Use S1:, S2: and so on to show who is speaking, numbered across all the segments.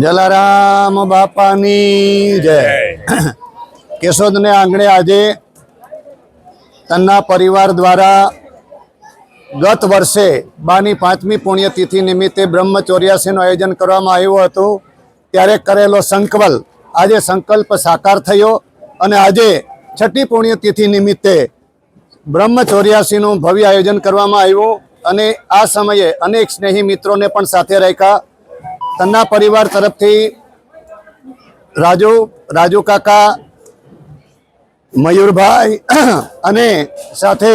S1: જલારામ બાપાની જય। કેશોદને આંગણે આજે તન્ના પરિવાર દ્વારા ગત વર્ષે બાની 5મી પુણ્યતિથિ નિમિત્તે બ્રહ્મચોર્યાસીનું આયોજન કરવામાં આવ્યું હતું। ત્યારે કરેલો સંકલ્પ આજે સંકલ્પ સાકાર થયો અને આજે 6ઠી પુણ્યતિથિ નિમિત્તે બ્રહ્મચોર્યાસીનું ભવ્ય આયોજન કરવામાં આવ્યું અને આ સમયે અનેક સ્નેહી મિત્રોને પણ સાથે રાખ્યા। તન્ના પરિવાર તરફથી રાજુ કાકા, મયુરભાઈ અને સાથે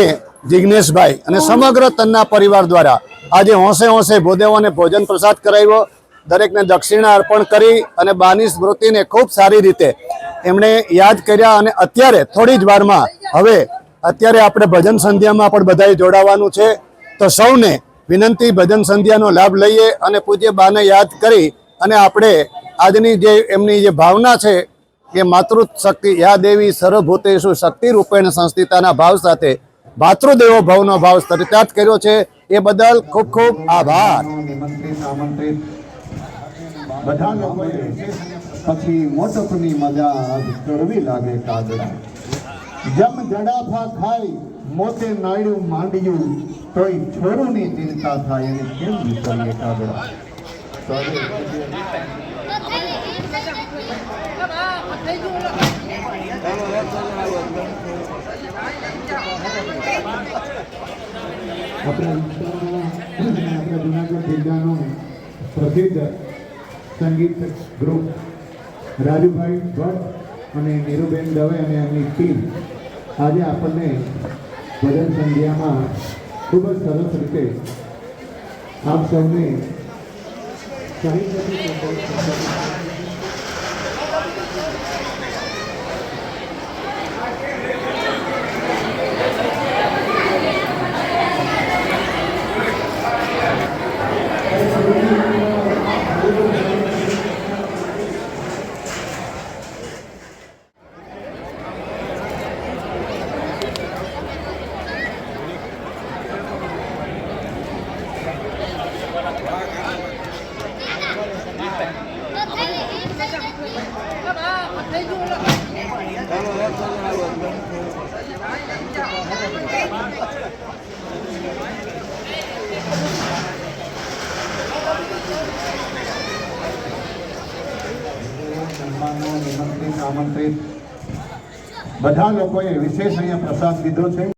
S1: જિગ્નેશભાઈ અને સમગ્ર તન્ના પરિવાર દ્વારા આજે હોંશે ભૂદેવોને ભોજન પ્રસાદ કરાવ્યો। દરેકને દક્ષિણા અર્પણ કરી અને બાની સ્મૃતિને ખૂબ સારી રીતે એમણે યાદ કર્યા। અને અત્યારે થોડી જ વારમાં હવે અત્યારે આપણે ભજન સંધ્યામાં પણ બધાએ જોડાવાનું છે, તો સૌને વિનંતી ભજન સંધ્યાનો લાભ લઈએ અને પૂજ્ય બાને યાદ કરી અને આપણે આજની જે એમની જે ભાવના છે કે માતૃ શક્તિ યા દેવી સર્વભૂતેષુ શક્તિ રૂપેણ સંસ્થિતાના ભાવ સાથે ભાતૃદેવો ભાવનો ભાવ ચરિતાર્થ કર્યો છે, એ બદલ ખૂબ ખૂબ આભાર।
S2: બધા લોકોએ પછી મોટપની મજા આજ કડવી લાગે કાગડા। જમ જડાફા ખાઈ મોતે નાડ્યું માંડ્યું તોય છોરુની ચિંતા થાય એને કેમ વિચારીએ કાગડા। આપણા જુનાગઢ જિલ્લાનું પ્રસિદ્ધ સંગીત ગ્રુપ રાજુભાઈ ભટ્ટ અને નીરુબેન દવે અને એમની ટીમ આજે આપણને ભજન સંધ્યામાં ખૂબ જ સરસ રીતે આપ સૌને આમંત્રિત બધા લોકોએ વિશેષ અહીંયા પ્રસાદ લીધો છે।